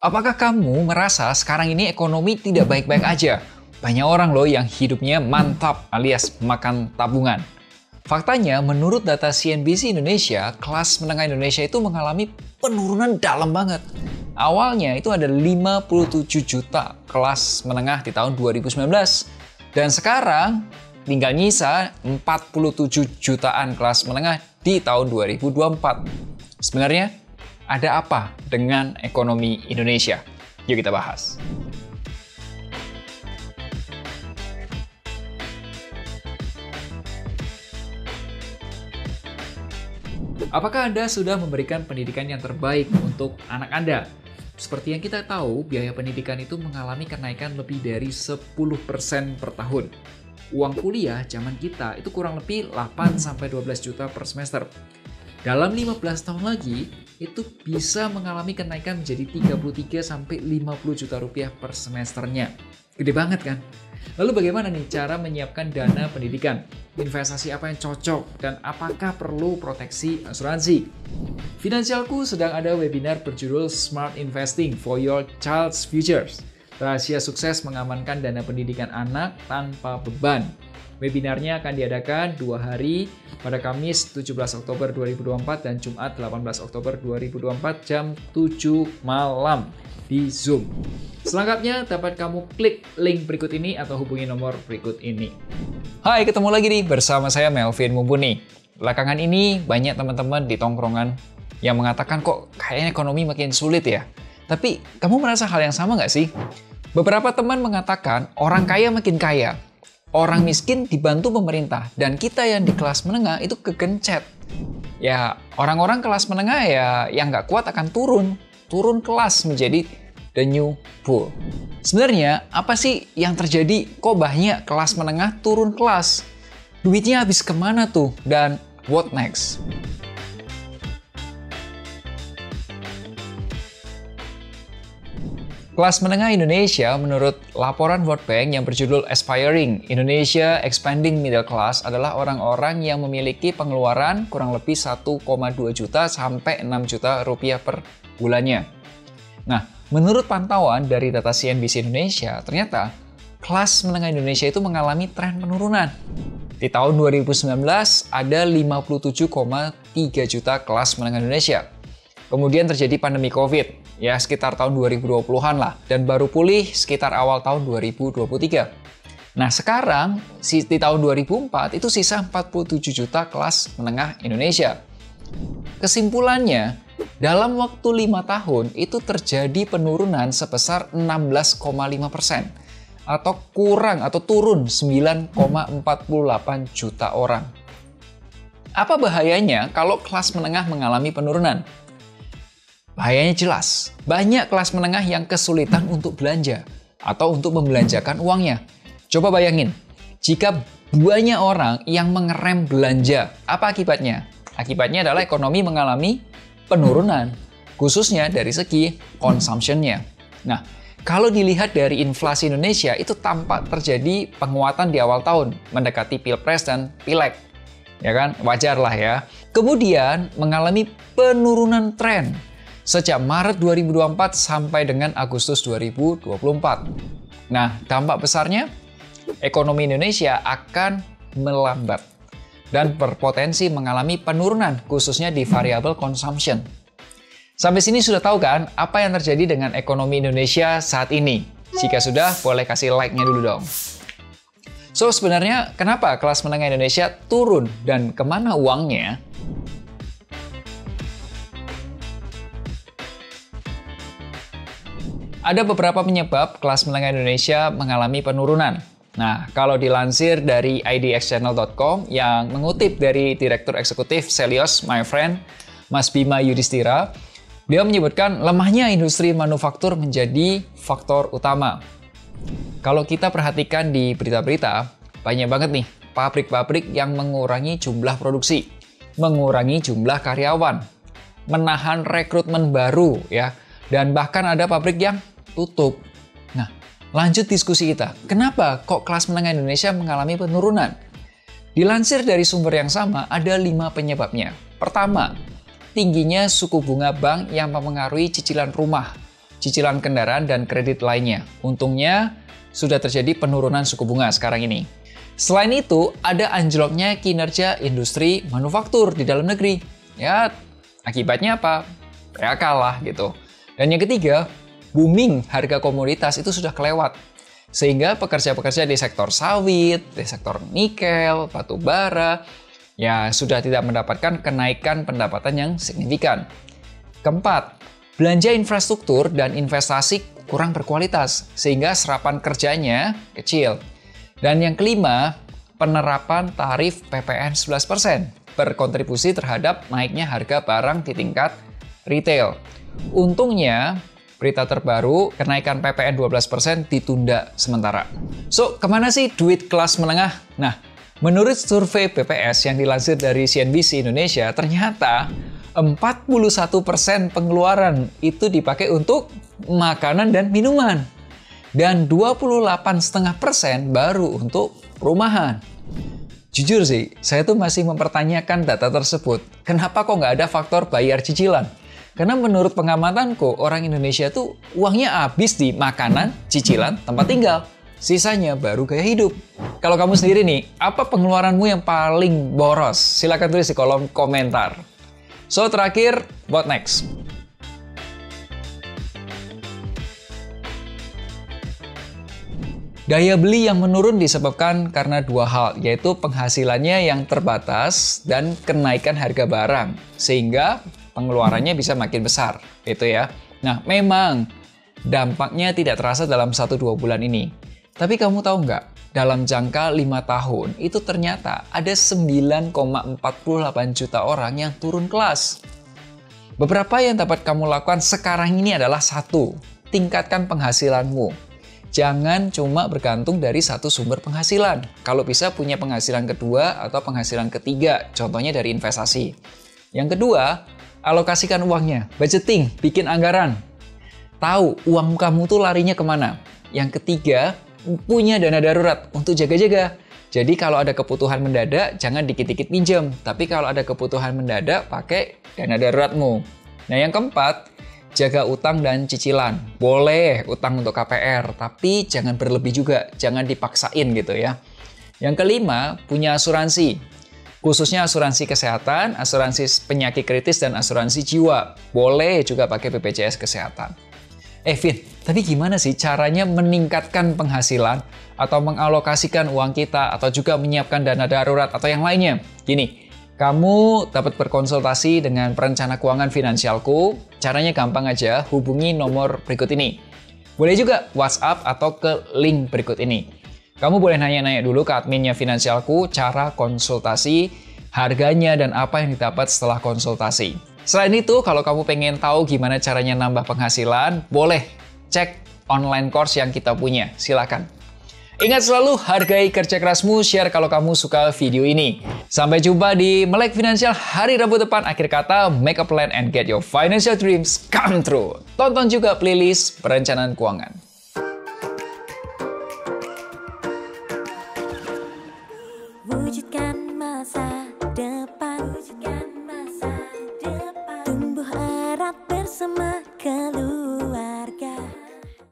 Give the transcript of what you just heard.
Apakah kamu merasa sekarang ini ekonomi tidak baik-baik aja? Banyak orang loh yang hidupnya mantap alias makan tabungan. Faktanya, menurut data CNBC Indonesia, kelas menengah Indonesia itu mengalami penurunan dalam banget. Awalnya itu ada 57 juta kelas menengah di tahun 2019. Dan sekarang tinggal nyisa 47 jutaan kelas menengah di tahun 2024. Sebenarnya, ada apa dengan ekonomi Indonesia? Yuk kita bahas. Apakah Anda sudah memberikan pendidikan yang terbaik untuk anak Anda? Seperti yang kita tahu, biaya pendidikan itu mengalami kenaikan lebih dari 10% per tahun. Uang kuliah zaman kita itu kurang lebih 8-12 juta per semester. Dalam 15 tahun lagi, itu bisa mengalami kenaikan menjadi 33-50 juta rupiah per semesternya. Gede banget kan? Lalu bagaimana nih cara menyiapkan dana pendidikan? Investasi apa yang cocok? Dan apakah perlu proteksi asuransi? Finansialku sedang ada webinar berjudul Smart Investing for Your Child's Futures. Rahasia sukses mengamankan dana pendidikan anak tanpa beban. Webinarnya akan diadakan 2 hari pada Kamis 17 Oktober 2024 dan Jumat 18 Oktober 2024 jam 7 malam di Zoom. Selengkapnya dapat kamu klik link berikut ini atau hubungi nomor berikut ini. Hai, ketemu lagi nih bersama saya Melvin Mumpuni. Belakangan ini banyak teman-teman di tongkrongan yang mengatakan kok kayaknya ekonomi makin sulit ya. Tapi kamu merasa hal yang sama nggak sih? Beberapa teman mengatakan orang kaya makin kaya. Orang miskin dibantu pemerintah, dan kita yang di kelas menengah itu kegencet. Ya, orang-orang kelas menengah ya yang nggak kuat akan turun kelas menjadi the new poor. Sebenarnya, apa sih yang terjadi? Kok banyak kelas menengah turun kelas? Duitnya habis kemana tuh? Dan what next? Kelas menengah Indonesia menurut laporan World Bank yang berjudul Aspiring Indonesia Expanding Middle Class adalah orang-orang yang memiliki pengeluaran kurang lebih 1,2 juta sampai 6 juta rupiah per bulannya. Nah, menurut pantauan dari data CNBC Indonesia, ternyata kelas menengah Indonesia itu mengalami tren penurunan. Di tahun 2019 ada 57,3 juta kelas menengah Indonesia. Kemudian terjadi pandemi COVID, ya sekitar tahun 2020-an lah, dan baru pulih sekitar awal tahun 2023. Nah sekarang, di tahun 2004 itu sisa 47 juta kelas menengah Indonesia. Kesimpulannya, dalam waktu 5 tahun itu terjadi penurunan sebesar 16,5%, atau turun 9,48 juta orang. Apa bahayanya kalau kelas menengah mengalami penurunan? Bahayanya jelas, banyak kelas menengah yang kesulitan untuk belanja atau untuk membelanjakan uangnya. Coba bayangin, jika banyak orang yang mengerem belanja, apa akibatnya? Akibatnya adalah ekonomi mengalami penurunan, khususnya dari segi consumption-nya. Nah, kalau dilihat dari inflasi Indonesia, itu tampak terjadi penguatan di awal tahun, mendekati Pilpres dan Pileg. Ya kan? Wajar lah ya. Kemudian mengalami penurunan tren sejak Maret 2024 sampai dengan Agustus 2024. Nah, dampak besarnya, ekonomi Indonesia akan melambat dan berpotensi mengalami penurunan, khususnya di variabel consumption. Sampai sini sudah tahu kan apa yang terjadi dengan ekonomi Indonesia saat ini? Jika sudah, boleh kasih like-nya dulu dong. So, sebenarnya kenapa kelas menengah Indonesia turun dan kemana uangnya? Ada beberapa penyebab kelas menengah Indonesia mengalami penurunan. Nah, kalau dilansir dari idxchannel.com yang mengutip dari Direktur Eksekutif Selios, my friend, Mas Bima Yudhistira, dia menyebutkan lemahnya industri manufaktur menjadi faktor utama. Kalau kita perhatikan di berita-berita, banyak banget nih pabrik-pabrik yang mengurangi jumlah produksi, mengurangi jumlah karyawan, menahan rekrutmen baru, ya, dan bahkan ada pabrik yang tutup. Nah, lanjut diskusi kita. Kenapa kok kelas menengah Indonesia mengalami penurunan? Dilansir dari sumber yang sama, ada 5 penyebabnya. Pertama, tingginya suku bunga bank yang mempengaruhi cicilan rumah. cicilan kendaraan, dan kredit lainnya. Untungnya, sudah terjadi penurunan suku bunga sekarang ini. Selain itu, ada anjloknya kinerja industri manufaktur di dalam negeri. Ya, akibatnya apa? PHK lah gitu. Dan yang ketiga, booming harga komoditas itu sudah kelewat. Sehingga pekerja-pekerja di sektor sawit, di sektor nikel, batu bara, ya sudah tidak mendapatkan kenaikan pendapatan yang signifikan. Keempat, belanja infrastruktur dan investasi kurang berkualitas, sehingga serapan kerjanya kecil. Dan yang kelima, penerapan tarif PPN 11% berkontribusi terhadap naiknya harga barang di tingkat retail. Untungnya, berita terbaru, kenaikan PPN 12% ditunda sementara. So, kemana sih duit kelas menengah? Nah, menurut survei BPS yang dilansir dari CNBC Indonesia, ternyata 41% pengeluaran itu dipakai untuk makanan dan minuman. Dan 28,5% baru untuk perumahan. Jujur sih, saya tuh masih mempertanyakan data tersebut. Kenapa kok nggak ada faktor bayar cicilan? Karena menurut pengamatanku, orang Indonesia tuh uangnya habis di makanan, cicilan, tempat tinggal. Sisanya baru gaya hidup. Kalau kamu sendiri nih, apa pengeluaranmu yang paling boros? Silahkan tulis di kolom komentar. So, terakhir, what next? Daya beli yang menurun disebabkan karena dua hal, yaitu penghasilannya yang terbatas dan kenaikan harga barang, sehingga pengeluarannya bisa makin besar, gitu ya. Nah, memang dampaknya tidak terasa dalam 1-2 bulan ini. Tapi kamu tahu nggak, dalam jangka 5 tahun, itu ternyata ada 9,48 juta orang yang turun kelas. Beberapa yang dapat kamu lakukan sekarang ini adalah 1, tingkatkan penghasilanmu. Jangan cuma bergantung dari satu sumber penghasilan. Kalau bisa punya penghasilan kedua atau penghasilan ketiga, contohnya dari investasi. Yang kedua, alokasikan uangnya, budgeting, bikin anggaran. Tahu uang kamu tuh larinya kemana. Yang ketiga, punya dana darurat untuk jaga-jaga. Jadi kalau ada kebutuhan mendadak, jangan dikit-dikit pinjam. Tapi kalau ada kebutuhan mendadak, pakai dana daruratmu. Nah, yang keempat, jaga utang dan cicilan. Boleh utang untuk KPR, tapi jangan berlebih juga. Jangan dipaksain gitu ya. Yang kelima, punya asuransi. Khususnya asuransi kesehatan, asuransi penyakit kritis, dan asuransi jiwa. Boleh juga pakai BPJS Kesehatan. Vin, tapi gimana sih caranya meningkatkan penghasilan atau mengalokasikan uang kita atau juga menyiapkan dana darurat atau yang lainnya? Gini, kamu dapat berkonsultasi dengan perencana keuangan finansialku. Caranya gampang aja, hubungi nomor berikut ini. Boleh juga WhatsApp atau ke link berikut ini. Kamu boleh nanya-nanya dulu ke adminnya finansialku, cara konsultasi, harganya, dan apa yang didapat setelah konsultasi. Selain itu, kalau kamu pengen tahu gimana caranya nambah penghasilan, boleh cek online course yang kita punya. Silakan. Ingat selalu, hargai kerja kerasmu, share kalau kamu suka video ini. Sampai jumpa di Melek Finansial hari Rabu depan. Akhir kata, make a plan and get your financial dreams come true. Tonton juga playlist perencanaan keuangan.